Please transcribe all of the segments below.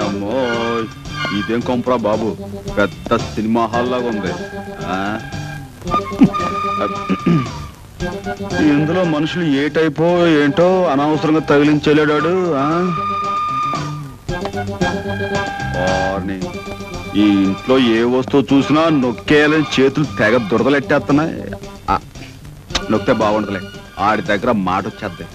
అమ్మో ఇదేం కొంపరా బాబు, పెద్ద సినిమా హాల్ లాగా ఉంది. ఇందులో మనుషులు ఏ టైపో ఏంటో అనవసరంగా తగిలించలేడాడు. ఈ ఇంట్లో ఏ వస్తువు చూసినా నొక్కేయాలని చేతులు తెగ దురదలెట్టేస్తున్నాయి. నొక్కితే బాగుండదులే, ఆడి దగ్గర మాట వచ్చేద్ది.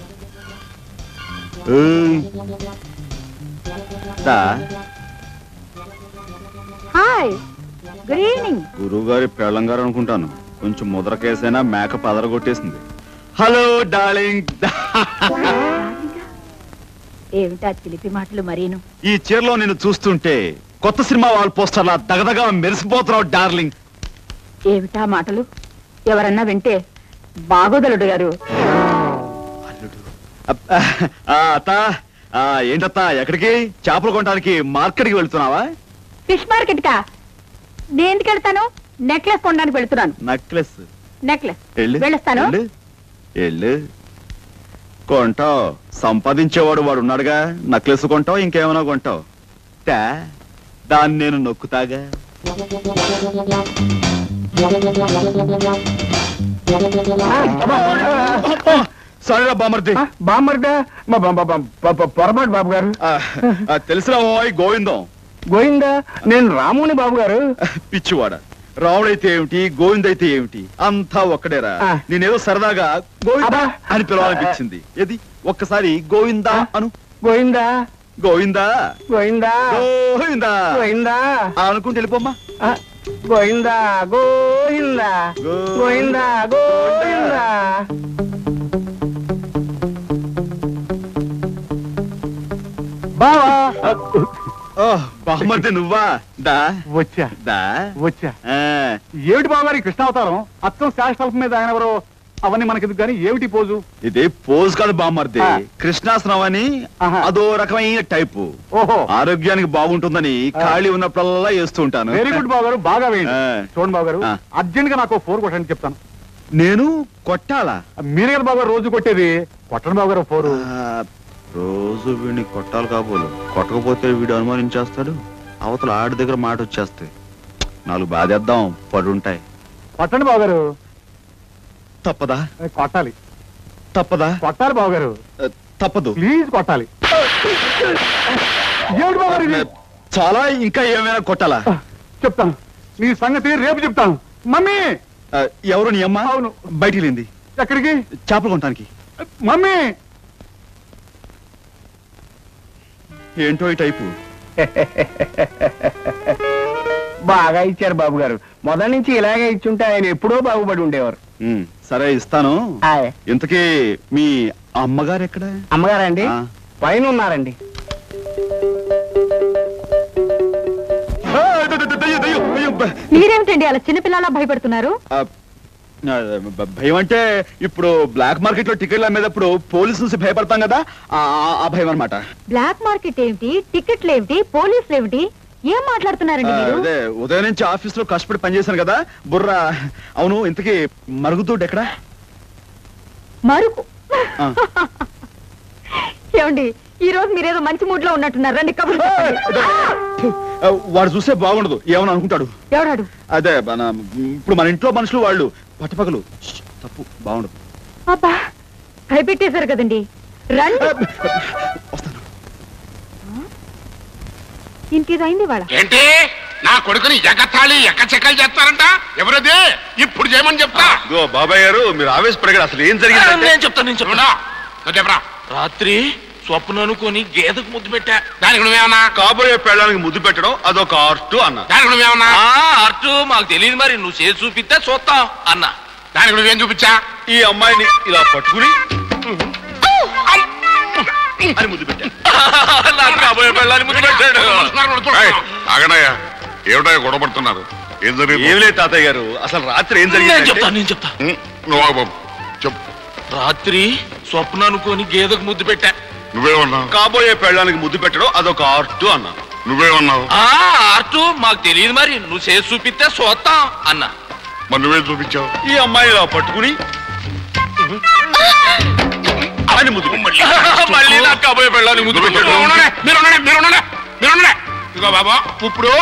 గురువు గారి పెళ్ళం గారు అనుకుంటాను. కొంచెం ముద్ర కేసైనా మేకప్ అదరగొట్టేసింది. Hello darling. ఏమిటా చిలిపి మాటలు మరీను? ఈ చీరలో నేను చూస్తుంటే కొత్త సినిమా వాల్ పోస్టర్లా దగదగా మెరిసిపోతున్నావు డార్లింగ్. ఏమిటా మాటలు? ఎవరన్నా వింటే బాగోదలుడు గారు. అత్త ఏంటత్తా, ఎక్కడికి? చేపలు కొనడానికి మార్కెట్కి వెళ్తున్నావా? ఫిష్ మార్కెట్ కా? దేనికి వెళ్తాను? నెక్లెస్ కొనడానికి వెళ్తున్నాను. నెక్లెస్? నెక్లెస్ వెళ్ళొస్తాను. వెళ్ళు, కొంటావు. సంపాదించేవాడు వాడు ఉన్నాడుగా. నెక్లెస్ కొంటావు, ఇంకేమైనా కొంటావు. దాన్ని నేను నొక్కుతాగా. సరేరా బామర్ది. బామర్దా? పొరపాటు బాబు గారు. తెలిసిరా గోవిందం. గోవిందా? నేను రాముని బాబు గారు. పిచ్చివాడ, రాముడైతే ఏమిటి, గోవిందైతే ఏమిటి, అంతా ఒక్కడేరా. నేనేదో సరదాగా గోవిందా అని పిలవాలనిపించింది. ఏది ఒక్కసారి గోవిందా అను. గోవిందా గోవిందా గోవిందా గోవిందా గోవిందా అనుకుంటే వెళ్ళిపోమ్మా. గోవిందా గోవిందా గోవిందా గోవిందా. బావా బామ్మర్ది నువ్వా? దా వచ్చా దా వచ్చా. ఏమిటి బావగారి కృష్ణావతారం? అచ్చం శాస్త్రం మీద ఆయన ఎవరో అవన్నీ మనకెందుకు గానీ ఏమిటి పోజు? ఇది పోజు కాదు బామ్మర్ది, కృష్ణాసనం అని అదో రకమైన టైపు. ఓహో, ఆరోగ్యానికి బాగుంటుందని ఖాళీ ఉన్నప్పుడల్లా వేస్తూ ఉంటాను. వెరీ గుడ్ బావగారు, బాగా వేయండి. చూడండి బావగారు, అర్జెంట్ గా నాకు 4 కొట్టండి చెప్తాను. నేను కొట్టాలా? మీరే కదా బావగారు రోజు కొట్టేది. కొట్టండి బావగారు 4. రోజు వీడిని కొట్టాలి కాబోలు. కొట్టకపోతే వీడు అనుమానించేస్తాడు. అవతల ఆడి దగ్గర మాట వచ్చేస్తాయి. 4 బాధేద్దాం, పడుంటాయి. కొట్టండి బావగారు. తప్పదా? కొట్టాలి. తప్పదా? కొట్టాలి బావగారు. తప్పదు, ప్లీజ్ కొట్టాలి. చాలా ఇంకా ఏమైనా కొట్టాలా? చెప్తాను, నీ సంగతి రేపు చెప్తాను. మమ్మీ. ఎవరు నీ అమ్మ? అవును. బయటికి వెళ్ళింది. ఎక్కడికి? చేపలు కొనడానికి. మమ్మీ. ఏంటో ఈ టైపు. బాగా ఇచ్చారు బాబు గారు. మొదటి నుంచి ఇలాగే ఇచ్చుంటే ఆయన ఎప్పుడో బాగుపడి ఉండేవారు. సరే ఇస్తాను. ఇంతకీ మీ అమ్మగారు ఎక్కడ? అమ్మగారండి పైన ఉన్నారండి. మీరేమిటండి అలా చిన్నపిల్లలా భయపడుతున్నారు? భయం అంటే ఇప్పుడు బ్లాక్ మార్కెట్ లో టికెట్లు అమ్మేటప్పుడు పోలీసు నుంచి భయపడతాం కదా, ఆ భయం అనమాట. బ్లాక్ మార్కెట్ ఏమిటి, టికెట్లు ఏమిటి, పోలీసులు ఏమిటి, ఏం మాట్లాడుతున్నారండి మీరు? అదే ఉదయం నుంచి ఆఫీస్ లో కష్టపడి పనిచేశాను కదా, బుర్ర. అవును, ఇంతకీ మరుగుతోటి ఎక్కడా? మరుగు? ఏమండి, ఈ రోజు మీరేదో మంచి మూడ్ లో ఉన్నట్టున్నారు. రండి కబుర్లు చెప్పండి. వాడు చూస్తే బాగుండదు, ఏమని అనుకుంటాడు. ఎవడాడు? అదే ఇప్పుడు మన ఇంట్లో మనుషులు వాళ్ళు పట్టపగలు. తప్పు, బాగుండదు. అబ్బా, భయపెట్టేశారు కదండి. రండి. వస్తాను. ఇంకేదైంది వాళ్ళ? ఏంటి నా కొడుకుని ఎగతాళి ఎక్కచెక్కలు చేస్తారంట? ఎవరది? ఇప్పుడు చేయమని చెప్తా. బాబాయ్ గారు మీరు ఆవేశపడగారు. అసలు ఏం జరిగింది నేను చెప్తాను. రాత్రి స్వప్న అనుకొని గేదకు ముద్దు పెట్టా. దానికి నువ్వేమన్నా? కాబోయే పెళ్ళానికి ముద్దు పెట్టడం అదొక ఆర్ట్ అన్నా. దానికి నువ్వేమన్నా? ఆర్ట్ మాకు తెలియదు, మరి నువ్వు చేసి చూపిస్తే చూస్తాం అన్నా. దానికి నువ్వేం చూపించా? ఈ అమ్మాయిని ఇలా పట్టుకుని అని ముద్దు పెట్టా. కాబోయే పెళ్ళాన్ని ముద్దు పెట్టాడు. ఆగనయ్యా, ఏమిటా గొడవపడుతున్నారు? ఏం జరిగింది? ఏం లేదు తాతయ్య గారు, అసలు రాత్రి ఏం జరిగింది? నేను చెప్తా. నువ్వు చెప్పు. రాత్రి స్వప్న అనుకొని గేదకు ముద్దు పెట్టా. నువ్వేమన్నా? కాబోయే పెళ్ళానికి ముద్దు పెట్టడం అదొక ఆర్ట్ అన్నా. నువ్వేమన్నావు? ఆర్టు మాకు తెలియదు మరి నువ్వు చేసి చూపిస్తే చూస్తాం అన్నా. మరి నువ్వేం చూపించావు? ఈ అమ్మాయి ఇలా పట్టుకుని అని ముద్దు మళ్ళీ నాకు కాబోయే పెళ్ళాన్ని ముద్దు పెట్టాడు. ఇగో బాబా, ఇప్పుడు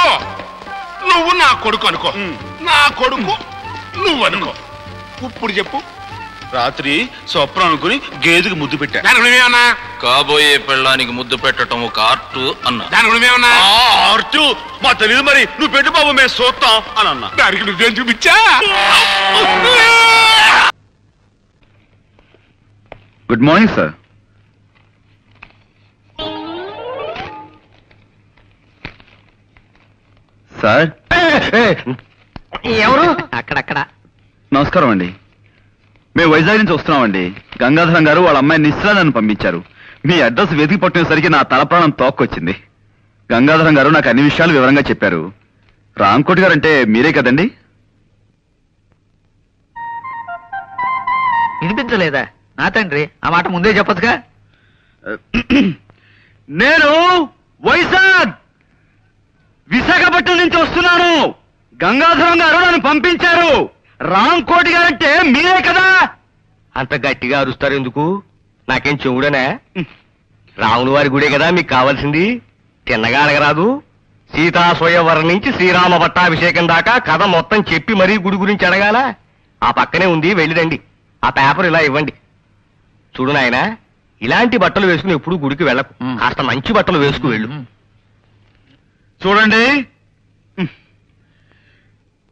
నువ్వు నా కొడుకు అనుకో, నా కొడుకు నువ్వు అనుకో. ఇప్పుడు చెప్పు. రాత్రి స్వప్నం అనుకుని గేదెకి ముద్దు పెట్టా. దానికి నువ్వేమన్నా? కాబోయే పెళ్ళానికి ముద్దు పెట్టడం ఒక ఆర్టు అన్నా. దానికి నువ్వేమన్నా? ఆర్టు మా తెలియదు మరి, నువ్వు పెట్టు బాబు మేము చూస్తాం అని అన్నా. దానికి నువ్వేం చూపించా? Good morning sir. సార్ ఎవరు? అక్కడక్కడ. నమస్కారం అండి. మేము వైజాగ్ నుంచి వస్తున్నామండి. గంగాధరం గారు వాళ్ళ అమ్మాయి నిశ్చల నన్ను పంపించారు. మీ అడ్రస్ వెతికి పట్టినసరికి నా తల ప్రాణం తోక్కొచ్చింది. గంగాధరం గారు నాకు అన్ని విషయాలు వివరంగా చెప్పారు. రాంకోటి గారు అంటే మీరే కదండి? వినిపించలేదా? నా తండ్రి, ఆ మాట ముందే చెప్పొచ్చుగా. నేను వైజాగ్ విశాఖపట్నం నుంచి వస్తున్నాను. గంగాధరం గారు నన్ను పంపించారు. రాంకోటి గారంటే మీరే కదా? అంత గట్టిగా అరుస్తారు ఎందుకు? నాకేం చెవుడనా? రాముని వారి గుడే కదా మీకు కావాల్సింది. తిన్నగా అడగరాదు. సీతా స్వయంవరం నుంచి శ్రీరామ పట్టాభిషేకం దాకా కథ మొత్తం చెప్పి మరీ గుడి గురించి అడగాల. ఆ పక్కనే ఉంది, వెళ్ళిరండి. ఆ పేపర్ ఇలా ఇవ్వండి. చూడు నాయనా, ఇలాంటి బట్టలు వేసుకుని ఎప్పుడు గుడికి వెళ్ళకు. కాస్త మంచి బట్టలు వేసుకు వెళ్ళు. చూడండి,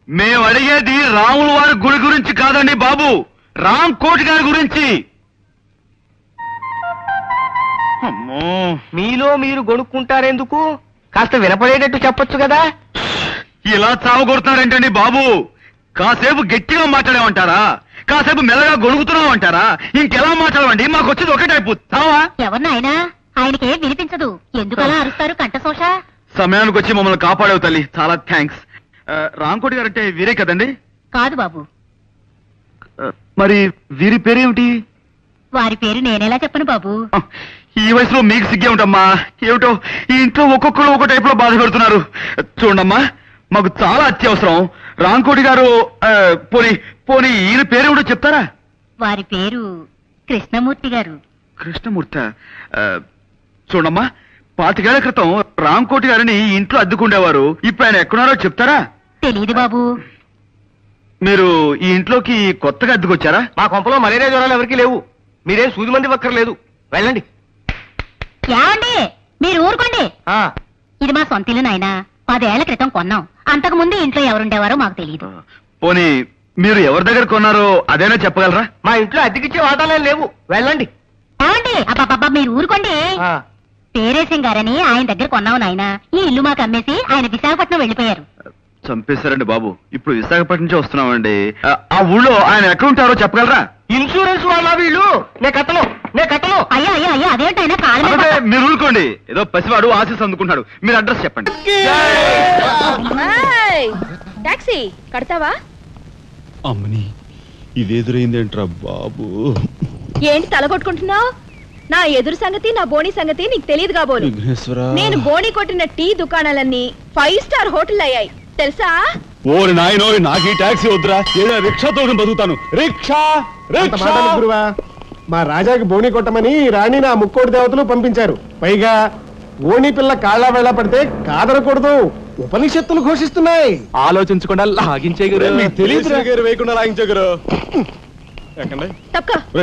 మేము అడిగేది రాముల వారి గుడి గురించి కాదండి బాబు, రాంకోటి గారి గురించి. అమ్మో, మీలో మీరు గొనుక్కుంటారెందుకు? కాస్త వినపడేటట్టు చెప్పొచ్చు కదా. ఇలా చావగొడుతున్నారేంటండి బాబు? కాసేపు గట్టిగా మాట్లాడేమంటారా? కాసేపు మెల్లగా గొడుగుతున్నామంటారా? ఇంకెలా మాట్లాడమండి? మాకు వచ్చేది ఒకటే అయిపోతావా? ఎవరినైనా ఆయనకే వినిపించదు, ఎందుకలా అరుస్తారు కంఠశోష? సమయానికి వచ్చి మమ్మల్ని కాపాడేవు తల్లి, చాలా థ్యాంక్స్. రాంకోటి గారు అంటే వీరే కదండి? కాదు బాబు, మరి వీరి పేరేమిటి? వారి పేరు నేనేలా చెప్పను బాబు. ఈ వయసులో మీకు సిగ్గే ఉంటామ్మా. ఏమిటో ఈ ఇంట్లో ఒక్కొక్కరు ఒక టైప్ లో బాధ పెడుతున్నారు. చూడమ్మా, మాకు చాలా అత్యవసరం. రాంకోటి గారు పోనీ పోనీ ఈయన పేరేమిటో చెప్తారా? వారి పేరు కృష్ణమూర్తి గారు. కృష్ణమూర్తి. చూడమ్మా, 25 ఏళ్ల క్రితం రాంకోటి గారిని ఈ ఇంట్లో అద్దుకుండేవారు. ఇప్పుడు ఆయన ఎక్కడున్నారో చెప్తారా? తెలీదు బాబు. మీరు ఈ ఇంట్లోకి కొత్తగా అద్దుకొచ్చారా? మా కొంపలో మలేరియా జ్వరాలు ఎవరికీ లేవు. మీరేం సూది మంది ఒక్కర్లేదు. వెళ్ళండి. ఏమండి, మీరు ఊరుకోండి. ఇది మా సొంత ఇల్లు నాయనా. 10 ఏళ్ల క్రితం కొన్నాం. అంతకు ముందు ఇంట్లో ఎవరుండేవారో మాకు తెలియదు. పోనీ మీరు ఎవరి దగ్గర కొన్నారో అదేనా చెప్పగలరా? మా ఇంట్లో అద్దెకిచ్చే వాటాలే లేవు. వెళ్ళండి. ఏమండి, అబ్బాబ్బా మీరు ఊరుకోండి. పేరేశం గారని ఆయన దగ్గర కొన్నావు నాయనా. ఈ ఇల్లు మాకు అమ్మేసి ఆయన విశాఖపట్నం వెళ్ళిపోయారు. చంపేశారండి బాబు. ఇప్పుడు విశాఖపట్నం నుంచి వస్తున్నామండి. ఆ ఊళ్ళో ఆయన ఎక్కడ ఉంటారో చెప్పగలరా? ఇన్సూరెన్స్ వాళ్ళ వీళ్ళు. నే కట్టను. అయ్యా అయ్యా అయ్యా, అదేంటైనా కాళ్ళ మీద అంటే మీరు ఊరుకోండి. ఏదో పసివాడు ఆశీస్ అందుకుంటాడు. మీరు అడ్రస్ చెప్పండి. టాక్సీ కడతావా? అమ్మని, ఇదేదురైందేంట్రా బాబు? ఏంటి తలగొట్టుకుంటున్నావు? నా ఎదురు సంగతి, నా బోణి సంగతి నీకు తెలియదు కాబోలు. నేను బోణి కొట్టిన టీ దుకాణాలన్నీ 5 స్టార్ హోటల్ అయ్యాయి తెలుసా? ఓరి నాయనో, నాకు ఈ టాక్సీ వద్దురా. ఏదో రిక్షాతో బతుకుతాను. రిక్షా గురువా, మా రాజాకి బోణి కొట్టమని రాణి నా ముక్కోటి దేవతలు పంపించారు. పైగా ఓణి పిల్ల కాళ్ళ వేళ పడితే కాదరకూడదు, ఉపనిషత్తులు ఘోషిస్తున్నాయి. ఆలోచించకుండా లాగించే తెలియదు వేయకుండా లాగించగరు.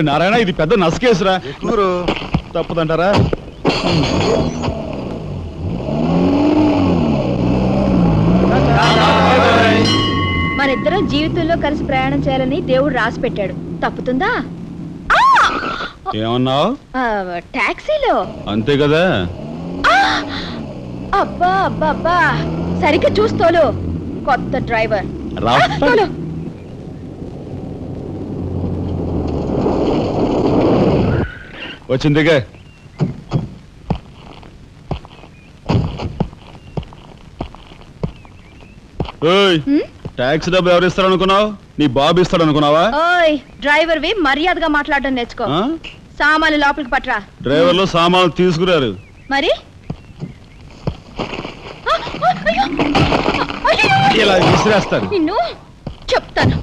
నారాయణ, ఇది పెద్ద నసకేసురా. తప్పదంటారా? మనిద్దరం జీవితంలో కలిసి ప్రయాణం చేయాలని దేవుడు రాసి పెట్టాడు. తప్పుతుందా? ఏమన్నావు? టాక్సీలో అంతే కదా. అబ్బా అబ్బా అబ్బా, సరిగ్గా చూస్తోలు. కొత్త డ్రైవర్. వచ్చిందిగా. టాక్సీ డబ్బు ఎవరు ఇస్తారు అనుకున్నావు? నీ బాబు ఇస్తాడు అనుకున్నావా? ఓయ్, డ్రైవర్ వి మర్యాదగా మాట్లాడడం నేర్చుకో. సామాన్లు లోపలికి పట్రా. డ్రైవర్లు సామాన్లు తీసుకురారు. మరి ఇలా విసిరేస్తాను. నిన్ను చెప్తాను.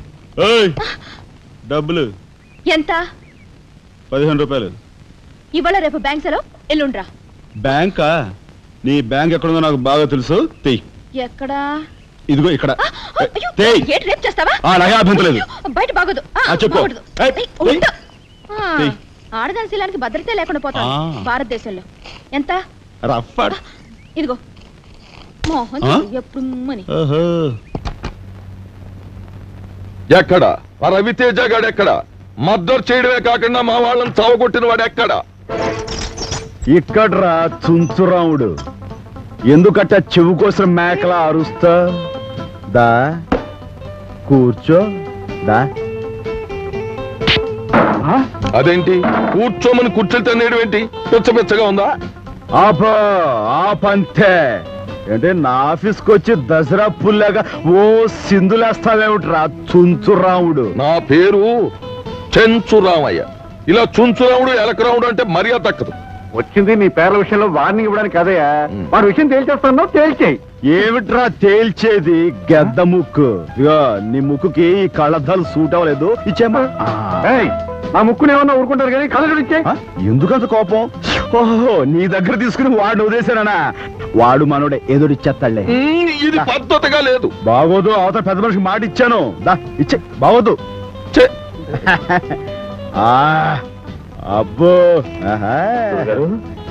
డబ్బులు ఎంత? 15 రూపాయలు. ఇవాళ రేపు బ్యాంక్ సెలవు, ఎల్లుండ్రా. బ్యాంకా? నీ బ్యాంక్ ఎక్కడుందో నాకు బాగా తెలుసు. తెయ్. ఎక్కడా? ఇదిగో ఇక్కడ. ఏంటి రేపు చేస్తావా? అలాగే అభ్యంతరం లేదు. బయట బాగోదు. చెప్పు. బాగోదు. ఆడదాని శీలానికి భద్రత లేకుండా పోతాం భారతదేశంలో. ఎంత? ఇదిగో మోహన్ ఎప్పుడు. ఎక్కడ రవితేజ గాడు? ఎక్కడ మద్దతు చేయడమే కాకుండా మా వాళ్ళని చావగొట్టిన వాడు ఎక్కడ? ఇక్కడ్రా చుంచురాముడు. ఎందుకట్ట చెవు కోసం మేకలా అరుస్తా? దా కూర్చో. దా. అదేంటి కూర్చోమని కుర్చీలు తినేయడం ఏంటి? పిచ్చపిచ్చగా ఉందా? ఆపంతే. అంటే నా ఆఫీస్కి వచ్చి దసరా పుల్లాగా ఓ సింధులేస్తావేమిట్రా చుంచురాముడు? నా పేరు చెంచురామయ్య. ఇలా చుంచురాముడు ఎలకరాముడు అంటే మర్యాద తక్కదు. వచ్చింది నీ పేర్ల విషయంలో వార్నింగ్ ఇవ్వడానికి కదయా. వాడి విషయం తేల్చేస్తాను, తేల్చేయి. ఏమిట్రా తేల్చేది? గెద్ద ముక్కు. ఇగో నీ ముక్కుకి ఈ కళ్ళద్దాలు సూట్ అవ్వలేదు. ఇచ్చేమా. నా ముక్కుని ఏమన్నా ఊరుకుంటారు కానీ కళ్ళ ఇచ్చే. ఎందుకంత కోపం? ఓహో, నీ దగ్గర తీసుకుని వాడిని వదిలేశానా? వాడు మనోడే ఎదురిచ్చేస్తాడులే. ఇది పద్ధతిగా లేదు. బాగోదు. అవతల పెద్ద మనిషికి మాట ఇచ్చాను. దా ఇచ్చే. బాగోదు. అబ్బో,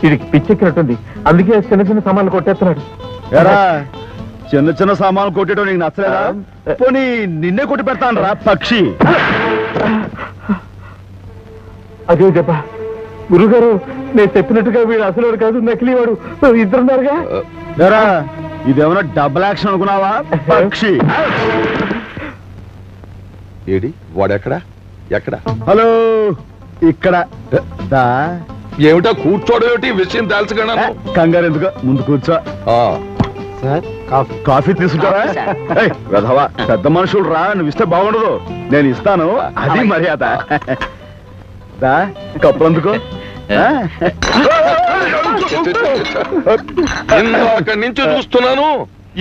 వీడికి పిచ్చెక్కినట్టుంది. అందుకే చిన్న చిన్న సామాన్లు కొట్టేస్తున్నాడు. ఎరా చిన్న చిన్న సామాన్లు కొట్టేయడం నీకు నచ్చలేదా? పోనీ నిన్నే కొట్టి పెడతాను రా పక్షి. అదే చెప్ప గురుగారు, నేను చెప్పినట్టుగా వీడు అసలు కాదు, నకిలీ వాడు. ఇద్దరున్నారుగా. ఎరా ఇదేమన్నా డబుల్ యాక్షన్ అనుకున్నావా పక్షి? ఏడి వాడెక్కడ? ఎక్కడ? హలో, ఇక్కడ. దా. ఏమిటా కూర్చోడం ఏమిటి? విషయం తెలుసుకున్నా. కంగారు ఎందుకు, ముందు కూర్చో. కాఫీ తీసుకుంటారా? రథవా, పెద్ద మనుషులు రా, నువ్వు ఇస్తే బాగుండదు. నేను ఇస్తాను, అది మర్యాద. దా కప్పు అందుకో. అక్కడి నుంచి చూస్తున్నాను,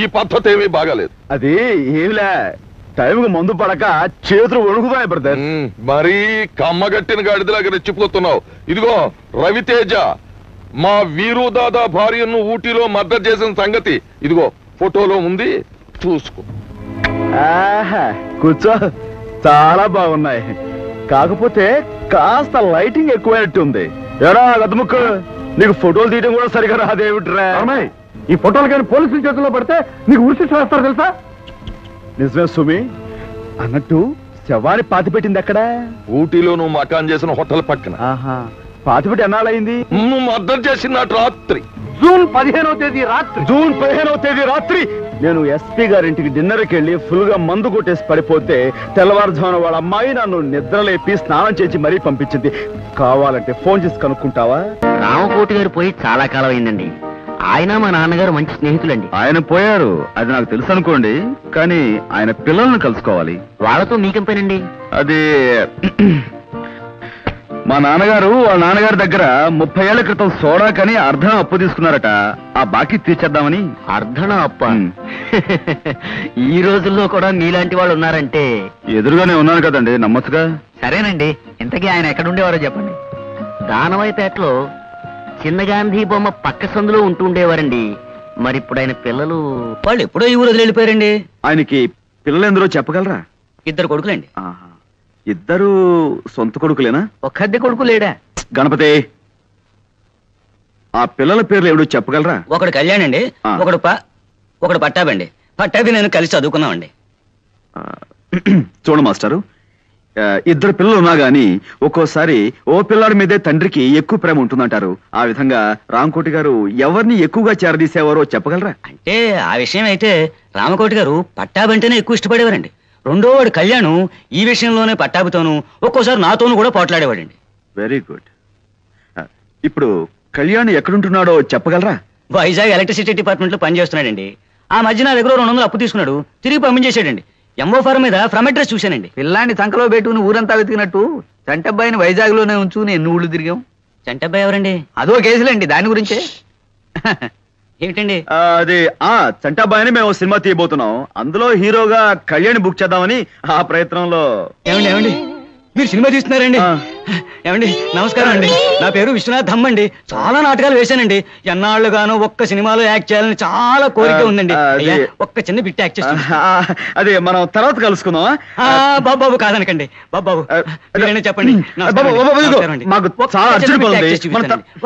ఈ పద్ధతి ఏమీ బాగాలేదు. అది ఏమిలే, టైంకి మందు పడక చేతులు వణుకుతాయి బ్రదర్. మరీ కమ్మగట్టిన గాడిదలాగా రెచ్చిపోతున్నావు. ఇదిగో రవితేజ మా వీరు దాదా భార్యను ఊటీలో మర్డర్ చేసిన సంగతి ఇదిగో ఫోటోలో ఉంది, చూసుకో. కూర్చో. చాలా బాగున్నాయి, కాకపోతే కాస్త లైటింగ్ ఎక్కువైనట్టు ఉంది. ఎరా గదముక్కు, నీకు ఫోటోలు తీయడం కూడా సరిగా రాదేమిట్రా? ఈ ఫోటోలు కానీ పోలీసుల చేతుల్లో పడితే నీకు ఉరిసి చేస్తారు తెలుసా? నిజమే సుమి. అన్నట్టు శవాన్ని పాతిపెట్టింది ఎక్కడ? ఊటీలో నువ్వు మకాన్ చేసిన హోటల్ పక్కన. పాతిపెట్టి ఎన్నాళ్ళయింది? నువ్వు మర్డర్ చేసిన రాత్రి జూన్ 15వ తేదీ రాత్రి. జూన్ 15వ తేదీ రాత్రి నేను ఎస్పీ గారింటికి డిన్నర్కి వెళ్ళి ఫుల్ గా మందు కొట్టేసి పడిపోతే తెల్లవారుజామున వాళ్ళ అమ్మాయి నన్ను నిద్రలేపి స్నానం చేసి మరీ పంపించింది. కావాలంటే ఫోన్ చేసి కనుక్కుంటావా? రామకోటి గారు పోయి చాలా కాలం అయిందండి. ఆయన మా నాన్నగారు మంచి స్నేహితులండి. ఆయన పోయారు, అది నాకు తెలుసు అనుకోండి, కానీ ఆయన పిల్లలను కలుసుకోవాలి. వాళ్ళతో మీకేం పనండి? అది మా నాన్నగారు వాళ్ళ నాన్నగారి దగ్గర 30 ఏళ్ల క్రితం సోడా కని అర్ధన అప్పు తీసుకున్నారట. ఆ బాకీ తీర్చేద్దామని. అర్ధన అప్ప? ఈ రోజుల్లో కూడా మీలాంటి వాళ్ళు ఉన్నారంటే. ఎదురుగానే ఉన్నాను కదండి, నమ్మచ్చుగా. సరేనండి, ఇంతకీ ఆయన ఎక్కడుండేవారో చెప్పండి. దానవైపేటలో చిన్న గాంధీ బొమ్మ పక్క సందులో ఉంటుండేవారండి. మరి ఇప్పుడు ఆయన పిల్లలు వాళ్ళు ఎప్పుడో ఈ ఊరు వెళ్ళిపోయారండి. ఆయనకి పిల్లలు ఎందరో చెప్పగలరా? 2 కొడుకులండి. ఇద్దరు సొంత కొడుకులేనా? ఒక్కద్దె కొడుకు లేడా? గణపతి, ఆ పిల్లల పేర్లు ఎవడో చెప్పగలరా? ఒకడు కళ్యాణ్ అండి, ఒకడు పట్టాబండి. పట్టాబి నేను కలిసి చదువుకున్నామండి. చూడు మాస్టారు, ఇద్దరు పిల్లలు ఉన్నా గాని ఒక్కోసారి ఓ పిల్లాడి మీదే తండ్రికి ఎక్కువ ప్రేమ ఉంటుందంటారు. ఆ విధంగా రామకోటి గారు ఎవరిని ఎక్కువగా చేరదీసేవారో చెప్పగలరా? అంటే ఆ విషయం అయితే రామకోటి గారు పట్టాబంటేనే ఎక్కువ ఇష్టపడేవారండి. రెండో వాడు కళ్యాణ్ ఈ విషయంలోనే పట్టాభితోనూ ఒక్కోసారి నాతోనూ కూడా పోట్లాడేవాడండి. Very good. ఇప్పుడు కళ్యాణ్ ఎక్కడుంటున్నాడో చెప్పగలరా? వైజాగ్ ఎలక్ట్రిసిటీ డిపార్ట్మెంట్ లో పనిచేస్తున్నాడండి. ఆ మధ్య నా దగ్గర 200 అప్పు తీసుకున్నాడు, తిరిగి పంపించేశాడండి. ఎంఓ ఫారం మీద ఫ్రమ్ అడ్రస్ చూశానండి. పిల్లాన్ని సంకలో పెట్టుకుని ఊరంతా వెతికినట్టు చంటబ్బాయిని వైజాగ్ లోనే ఉంచు నేను ఊళ్ళు తిరిగాం. చంటబ్బాయి ఎవరండి? అదో కేసులండి, దాని గురించే. ఏమిటండి అది చంటాబాయ్ అని మేము సినిమా తీయబోతున్నాం. అందులో హీరోగా కళ్యాణ్ బుక్ చేద్దామని ఆ ప్రయత్నంలో. ఏమండి మీరు సినిమా తీస్తున్నారండి? ఏమండి నమస్కారం అండి, నా పేరు విశ్వనాథ్ ధమ్ అండి. చాలా నాటకాలు వేశానండి. ఎన్నాళ్ళుగానో ఒక్క సినిమాలో యాక్ట్ చేయాలని చాలా కోరిక ఉందండి. ఒక్క చిన్న బిట్ యాక్ట్ చేస్తాను. అదే మనం తర్వాత కలుసుకుందాం. బాబు కాదనకండి బాబు, చెప్పండి.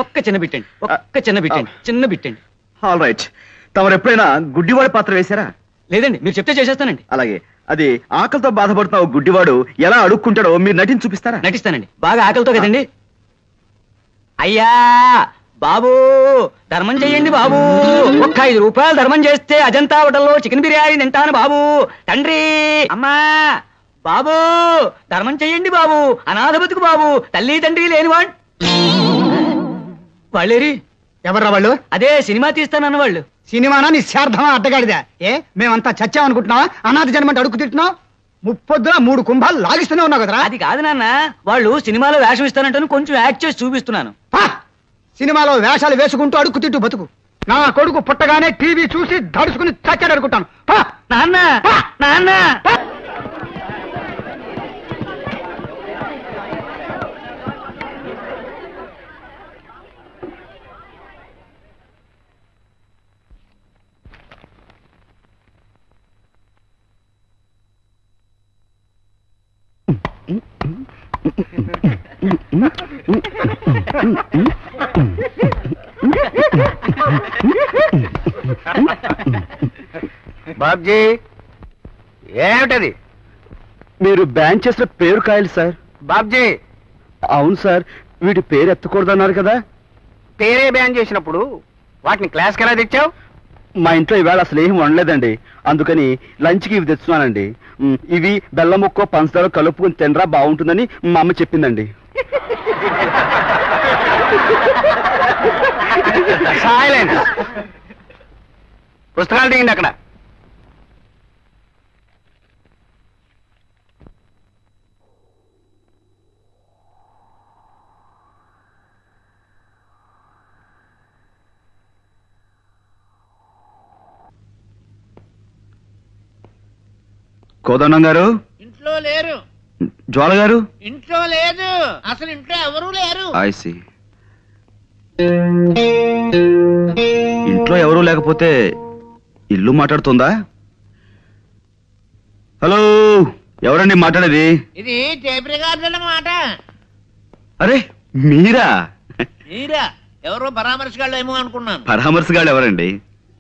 ఒక్క చిన్న బిట్ అండి, ఒక్క చిన్న బిట్ అండి, చిన్న బిట్ అండి. All right. తమరు ఎప్పుడైనా గుడ్డివాడి పాత్ర వేశారా? లేదండి, మీరు చెప్తే చేసేస్తానండి. అలాగే. అది ఆకలితో బాధపడుతున్న గుడ్డివాడు ఎలా అడుక్కుంటాడో మీరు నటించి చూపిస్తారా? నటిస్తానండి. బాగా ఆకలితో కదండి. అయ్యా బాబు ధర్మం చెయ్యండి బాబు, ఒక్క 5 రూపాయలు ధర్మం చేస్తే అజంతా హోటల్లో చికెన్ బిర్యానీ తింటాను బాబు. తండ్రి అమ్మా బాబు ధర్మం చెయ్యండి బాబు, అనాథ బతుకు బాబు, తల్లి తండ్రి లేనివాడు. వాళ్ళేరి ఎవర్రా వాళ్ళు? అదే సినిమా తీస్తానన్న వాళ్ళు. సినిమానా నిశ్చార్థమా అడ్డగాడిదా? మేమంతా చచ్చామనుకుంటున్నావా? అనాథ జన్మంటే అడుగు తింటున్నావు. ముప్పొద్దున 3 కుంభాలు లాగిస్తూనే ఉన్నావు కదరా. అది కాదు నాన్న, వాళ్ళు సినిమాలో వేషం ఇస్తానంటే కొంచెం యాక్ట్ చేసి చూపిస్తున్నాను. సినిమాలో వేషాలు వేసుకుంటూ అడుగు తింటూ బతుకు. నా కొడుకు పుట్టగానే టీవీ చూసి దడుచుకుని చచ్చాడు అనుకుంటాను. నాన్న నాన్న బాబ్జీ ఏమిటది? మీరు బ్యాన్ చేసిన పేరు కాయలు సార్. బాబ్జీ అవును సార్, వీటి పేరు ఎత్తకూడదన్నారు కదా. పేరే బ్యాన్ చేసినప్పుడు వాటిని క్లాస్కి ఎలా తెచ్చావు? మా ఇంట్లో ఈవేళ అసలు ఏం వండలేదండి, అందుకని లంచ్కి ఇవి తెచ్చున్నానండి. ఇవి బెల్లం ముక్క పంచదార కలుపుకుని తినరా బాగుంటుందని మా అమ్మ చెప్పిందండి. పుస్తకాలు దిగండి అక్కడ. కోదండం గారు ఇంట్లో లేరు. జ్వాల గారు ఇంట్లో లేదు, అసలు ఇంట్లో ఎవరూ లేరు. ఐసి ఇంట్లో ఎవరూ లేకపోతే ఇల్లు మాట్లాడుతుందా? హలో, ఎవరండి మాట్లాడేది? ఇది టేప్ రికార్డుల మాట. అరే మీరా? మీరా? ఎవరో పరామర్శగాళ్ళు ఏమో అనుకున్నాను. పరామర్శగాళ్ళు ఎవరండి?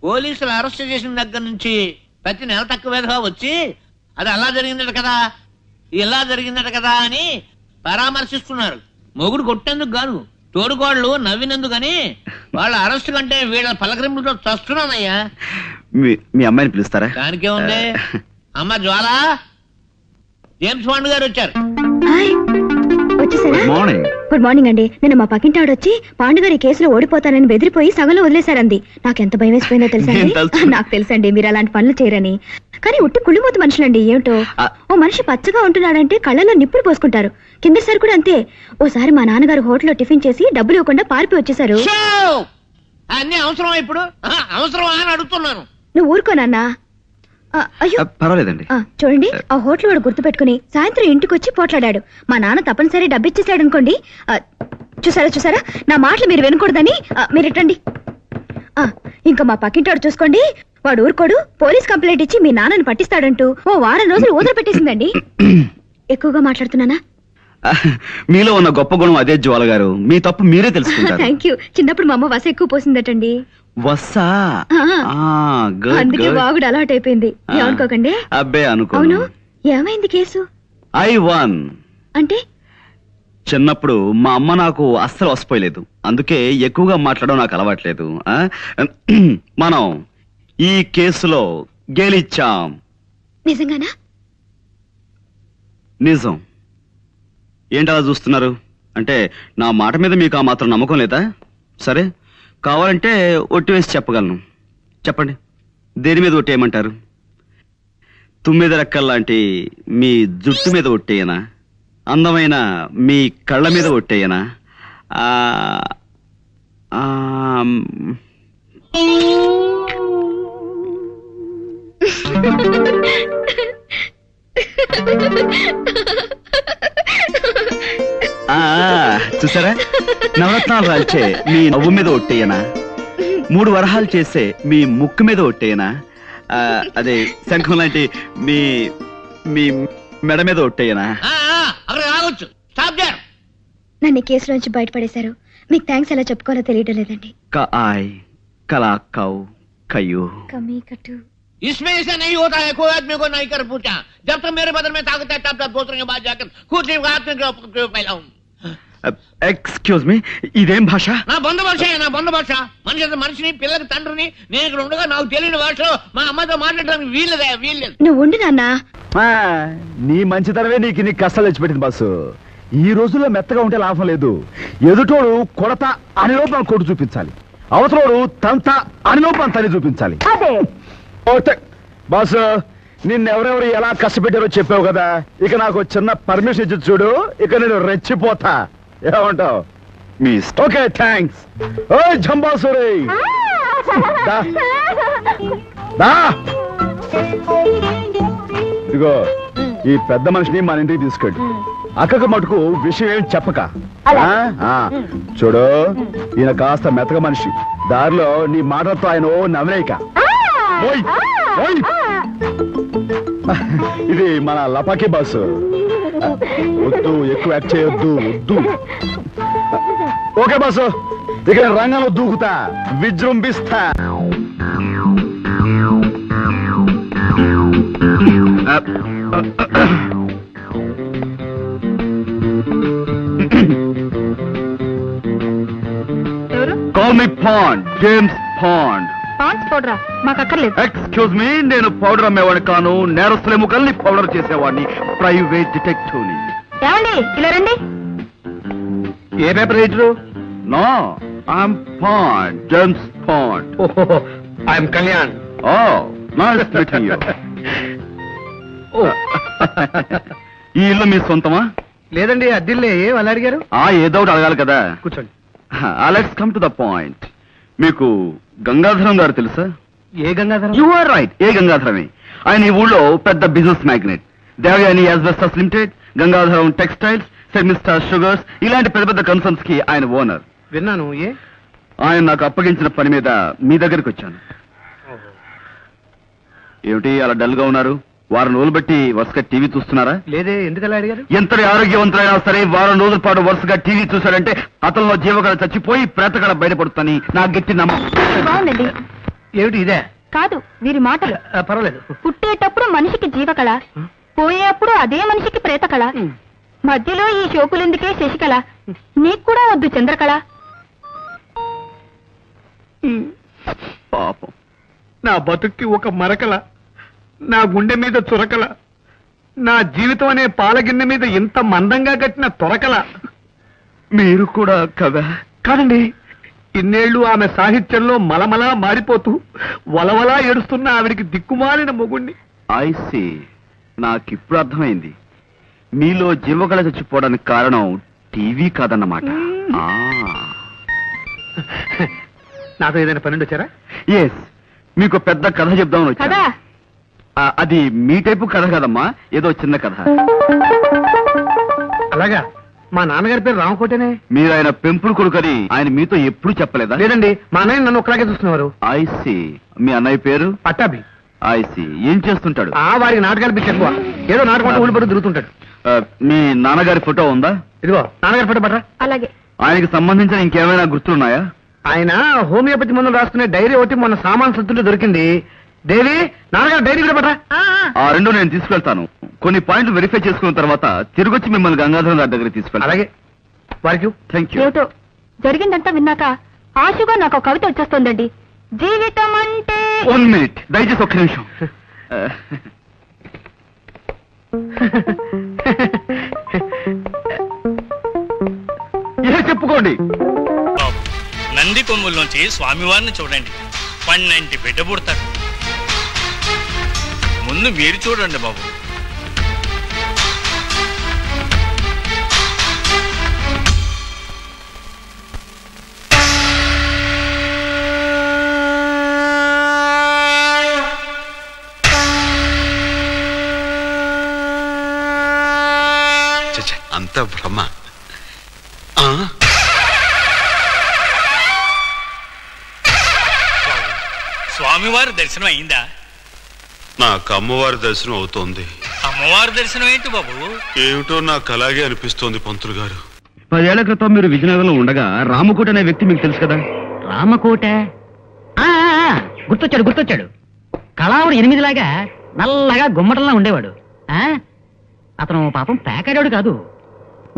పోలీసులు అరెస్ట్ చేసిన దగ్గర నుంచి ప్రతి నెల తక్కువగా వచ్చి అది అలా జరిగిందట కదా, ఇలా జరిగిందట కదా అని పరామర్శిస్తున్నారు. మొగుడు కొట్టేందుకు గాను, తోడుకోళ్ళు నవ్వినందుకు అని వాళ్ళ అరెస్ట్ కంటే వీళ్ళ పలకరింపుతో చస్తున్నానయ్యా. మీ అమ్మాయిని పిలుస్తారా? దానికే ఉంది. అమ్మ జ్వాల, జేమ్స్ బాండ్ గారు వచ్చారు. గుడ్ మార్నింగ్ అండి. నిన్న మా పక్కింటి ఆవిడ వచ్చి పాండుగారి కేసులో ఓడిపోతానని బెదిరిపోయి సగంలో వదిలేశారంది. నాకెంత భయం వేసిపోయిందో తెలుసా? నాకు తెలుసండి మీరు అలాంటి పనులు చేయరని. కానీ ఉట్టి కుళ్ళిమూత మనుషులండి. ఏమిటో ఓ మనిషి పచ్చగా ఉంటున్నాడంటే కళ్ళలో నిప్పులు పోసుకుంటారు. కిందసారి కూడా అంతే. ఓసారి మా నాన్నగారు హోటల్లో టిఫిన్ చేసి డబ్బులు ఇవ్వకుండా పారిపోయి వచ్చేసారు. అన్ని అవసరమా ఇప్పుడు? అవసరమా అని అడుగుతున్నాను. నువ్వు ఊరుకోనన్నా. అయ్యో పర్వాలేదండి. చూడండి, ఆ హోటల్ వాడు గుర్తు పెట్టుకుని సాయంత్రం ఇంటికి వచ్చి పోట్లాడాడు. మా నాన్న తప్పనిసరి డబ్బిచ్చేసాడు అనుకోండి. చూసారా, నా మాటలు మీరు వినకూడదని మీరు ఇట్టండి. ఇంకా మా పక్కింటాడు చూసుకోండి, వాడు ఊరుకోడు. పోలీస్ కంప్లైంట్ ఇచ్చి మీ నాన్నని పట్టిస్తాడంటూ ఓ వారం రోజులు ఊదర పెట్టేసిందండి. ఎక్కువగా మాట్లాడుతున్నానా? మీలో ఉన్న గొప్ప గుణం అదే జ్వాల గారు. మీ తప్పు మీరే తెలుసుకుంటారు. Thank you. చిన్నప్పుడు మా అమ్మ వస ఎక్కువ పోసిందటండి. వస్సా? అందుకే బాగుడు అలవాటు అయిపోయింది. ఏమనుకోకండి. అబ్బే అనుకో. అవును, ఏమైంది కేసు? I won. అంటే చిన్నప్పుడు మా అమ్మ నాకు అస్సలు వసిపోయలేదు, అందుకే ఎక్కువగా మాట్లాడడం నాకు అలవాట్లేదు. మనం ఈ కేసులో గెలిచాం. నిజంగానా? నిజం. ఏంటలా చూస్తున్నారు? అంటే నా మాట మీద మీకు ఆ మాత్రం నమ్మకం లేదా? సరే, కావాలంటే ఒట్టి వేసి చెప్పగలను. చెప్పండి, దేని మీద ఒట్టేయమంటారు? తుమ్మిద రెక్కల్లాంటి మీ జుట్టు మీద ఒట్టేయనా? అందమైన మీ కళ్ళ మీద ఒట్టేయనా? చూసారా, నవరత్నాలు రాల్చే మీ నవ్వు మీద ఒట్టేయనా, 3 వరహాలు చేసే మీ ముక్కు మీద ఒట్టేయనా, అదే శంఖం లాంటి మీ మీ మెడ మీద ఒట్టేయనా? అక్కడ రావచ్చు. Stop there. నన్ను ఈ కేసు నుంచి బయటపడేశారు. మీకు థ్యాంక్స్ ఎలా చెప్పుకోవాలో తెలియడం లేదండి. కమీ కట్టు. इसमें ऐसा नहीं होता है, कोई आदमी को नहीं कर पूछा। जब तक मेरे बदन में ताकत है तब तक दूसरे के बाद जाकर खुद ही हाथ में फैलाऊं। ఎక్స్క్యూజ్ మీ, ఇదేం భాష? నా బంధ భాష, నా బంధ భాష. మనిషిని పిల్లకి తండ్రిని నేను ఇక్కడ ఉండగా నాకు తెలియని భాషలో మా అమ్మతో మాట్లాడడానికి వీల్లేదు. నువ్వు ఉండు నాన్నా. నీ మంచితనమే నీకు కష్టాలు తెచ్చిపెట్టింది బాసు. ఈ రోజుల్లో మెత్తగా ఉంటే లాభం లేదు. ఎదుటోడు కొడత అని లోపల కొడు చూపించాలి, అవతలోడు తంత అని లోపల తని చూపించాలి. బాసు, నిన్నెవరెవరు ఎలా కష్టపెట్టారో చెప్పావు కదా, ఇక నాకు చిన్న పర్మిషన్ ఇచ్చి చూడు, ఇక నేను రెచ్చిపోతా. ఏమంటావు? Okay, thanks. ఓ జంబాసురే, ఇదిగో ఈ పెద్ద మనిషిని మన ఇంటికి తీసుకెళ్ళి అక్కకు మటుకు విషయం ఏం చెప్పక. చూడు, ఈయన కాస్త మెత్తగా మనిషి, దారిలో నీ మాటలతో ఆయన ఓ నవ్వేయక. ఇది మన లపాకి బాసు. వద్దు, ఎక్కువ యాక్ట్ చేయొద్దు, వద్దు. ఓకే బాసు, ఇక రంగంలో దూకుతా, విజృంభిస్తా. Call me Bond, James Bond. పౌడరా మాకు అక్కర్లేదు. ఎక్స్క్యూజ్ మీ, నేను పౌడర్ అమ్మేవాడిని కాను, నేరస్తుల ముఖల్ని పౌడర్ చేసేవాడిని, ప్రైవేట్ డిటెక్టివ్ ని. ఏమండి ఇలా రండి. ఏ paper writer? No, I'm Bond, James Bond. I'm Kalyan. Oh, nice meeting you. ఈ ఇల్లు మీ సొంతమా? లేదండి, అద్దిల్లే. వాళ్ళు అడిగారు? ఏదో ఒకటి అడగాలి కదా. కూర్చోండి. Let's come to the point. మీకు గంగాధరం గారు తెలుసా? ఏ గంగాధరం? యు ఆర్ రైట్, ఏ గంగాధరమే. ఆయన ఈ ఊళ్ళో పెద్ద business magnate. Devayani asbestos limited, Gangadharam textiles, సెమిస్టార్ షుగర్స్, ఇలాంటి పెద్ద పెద్ద కన్సర్న్స్ కి ఆయన ఓనర్. విన్నాను. ఆయన నాకు అప్పగించిన పని మీద మీ దగ్గరికి వచ్చాను. ఏమిటి అలా డల్ గా ఉన్నారు? వారం రోజులు బట్టి వరుసగా టీవీ చూస్తున్నారా? లేదే, ఎందుకలా అడిగారు? ఎంతటి ఆరోగ్యవంతులైనా సరే వారం రోజుల పాటు వరుసగా టీవీ చూశాడంటే అతనిలో జీవకళ చచ్చిపోయి ప్రేతకళ బయటపడుతుందని నా గట్టి నమ్మకం. బాగుందండి. ఏమిటి ఇదే? కాదు, వీరి మాటలు. పర్వాలేదు. పుట్టేటప్పుడు మనిషికి జీవకళ, పోయేప్పుడు అదే మనిషికి ప్రేతకళ, మధ్యలో ఈ షోకులెందుకే శశికళ, నీకు కూడా వద్దు చంద్రకళ. పాపం, నా బతుక్కి ఒక మరకల, నా గుండె మీద చురకల, నా జీవితం అనే పాలగిన్నె మీద ఇంత మందంగా కట్టిన తొరకల. మీరు కూడా కదా? కాదండి, ఇన్నేళ్లు ఆమె సాహిత్యంలో మలమలా మారిపోతూ వలవలా ఏడుస్తున్న ఆవిడికి దిక్కుమాలిన మొగుణ్ణి. ఐసి, నాకిప్పుడు అర్థమైంది. మీలో జీవకళ చచ్చిపోవడానికి కారణం టీవీ కాదన్నమాట. నాతో ఏదైనా పన్నెండు వచ్చారా? ఎస్, మీకు పెద్ద కథ చెప్దామని వచ్చా. అది మీ టైపు కథ కదమ్మా, ఏదో చిన్న కథ. అలాగా? మా నాన్నగారి పేరు రామకోటేనే. మీరు ఆయన పెంపుడు కొడుకని ఆయన మీతో ఎప్పుడు చెప్పలేదా? లేదండి, మా అన్నయ్య నన్ను ఒక్కలాగే చూస్తున్నారు. ఐసి, మీ అన్నయ్య పేరు? పట్టాభి. ఐసి, ఏం చేస్తుంటాడు? వారికి నాటకాలు పిచ్చి ఎక్కువ, ఏదో నాటకం ఊళ్ళు పడుతూ తిరుగుతుంటాడు. మీ నాన్నగారి ఫోటో ఉందా? ఇదిగో నాన్నగారి ఫోటో పట్రా. అలాగే. ఆయనకి సంబంధించిన ఇంకేమైనా గుర్తులున్నాయా? ఆయన హోమియోపతి మందులు రాసుకునే డైరీ ఒకటి మొన్న సామాన్ సత్తుంటే దొరికింది. దేవి, నాన్నగారు డైరీ కూడా పట్రా. ఆ రెండు నేను తీసుకెళ్తాను. కొన్ని పాయింట్లు వెరిఫై చేసుకున్న తర్వాత తిరిగొచ్చి మిమ్మల్ని గంగాధరం గారి దగ్గర తీసుకెళ్తాను. అలాగే. వారికి థ్యాంక్ యూ. ఏమిటో జరిగిందంతా విన్నాక ఆశగా నాకు ఒక కవిత వచ్చేస్తోందండి. జీవితం అంటే. 1 minute, దయచేసి ఒక్క నిమిషం. చెప్పుకోండి. నంది కొమ్ముల్లోంచి స్వామివారిని చూడండి, పన్నెంటి బిడ్డ పుడతాడు. ముందు మీరు చూడండి బాబు. అంత భ్రమ. స్వామివారి దర్శనం అయిందా? నాకు అమ్మవారి దర్శనం అవుతోంది. అమ్మవారి దర్శనం ఏంటి బాబు? ఏమిటో నాకు అలాగే అనిపిస్తోంది పంతులు గారు. 10 ఏళ్ల క్రితం మీరు విజయనగరంలో ఉండగా రామకోట అనే వ్యక్తి మీకు తెలుసు కదా? రామకోట గుర్తొచ్చాడు. కళావుడు 8లాగా నల్లగా గుమ్మటంలా ఉండేవాడు. అతను పాపం పేకాడాడు కాదు.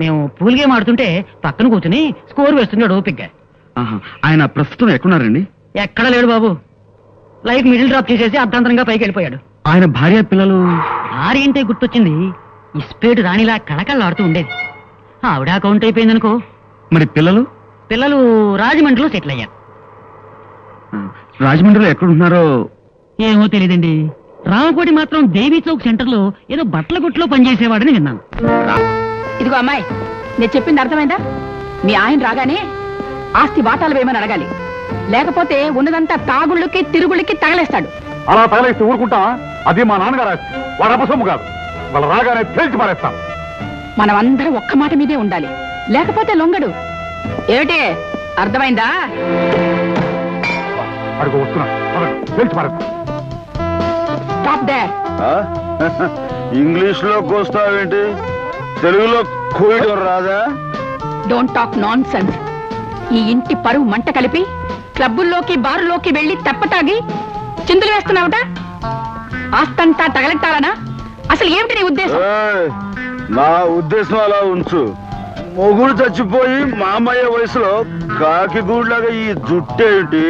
మేము పూల్ గేమ్ ఆడుతుంటే పక్కన కూర్చుని స్కోర్ వేస్తున్నాడు ఓపిగ్గా. ఆయన ప్రస్తుతం ఎక్కడున్నారండి? ఎక్కడ లేడు బాబు. లైఫ్ మిడిల్ డ్రాప్ చేసేసి అర్ధాంతరంగా పైకి వెళ్ళిపోయాడు. ఆయన భార్య పిల్లలు? భార్య అంటే గుర్తొచ్చింది. ఇస్పేటు రాణిలా కళకళలాడుతూ ఉండేది. ఆవిడ అకౌంట్ అయిపోయిందనుకో. మరి పిల్లలు? పిల్లలు రాజమండ్రిలో సెటిల్ అయ్యారు. రాజమండ్రిలో ఎక్కడున్నారో ఏమో తెలియదండి. రామకోటి మాత్రం దేవీ చౌక్ సెంటర్ లో ఏదో బట్టల కొట్లో పనిచేసేవాడని విన్నాను. ఇదిగో అమ్మాయి, నేను చెప్పింది అర్థమైందా? మీ ఆయన రాగానే ఆస్తి వాటాలు వేయమని అడగాలి. లేకపోతే ఉన్నదంతా తాగుళ్ళకి తిరుగుళ్ళకి తగలేస్తాడు. అలా తగలేసి ఊరుకుంటా? అది మా నాన్నగారు ఆస్తి, వాడు అపసొమ్ము కాదు. వాళ్ళు రాగానే తేల్చి పారేస్తాం. మనం అందరం ఒక్క మాట మీదే ఉండాలి, లేకపోతే లొంగడు. ఏమిటి అర్థమైందా? అడుగు వస్తున్నా, తేల్చి పారేస్తాం. Stop there. ఇంగ్లీష్ లో కోస్తావేంటి? తెలుగులో కోయడం రాదా? Don't talk non sense. ఈ ఇంటి పరువు మంట కలిపి క్లబ్బుల్లోకి బారులోకి వెళ్లి తెప్పతాగి చిందులు వేస్తున్నావుట. ఆస్తంతా తగలెట్టాలనా? అసలు ఏమిటి నీ ఉద్దేశం? నా ఉద్దేశం అలా ఉంచు. మొగుడు చచ్చిపోయి మామయ్య వయసులో కాకి గూడ్లాగా ఈ జుట్టేమిటి,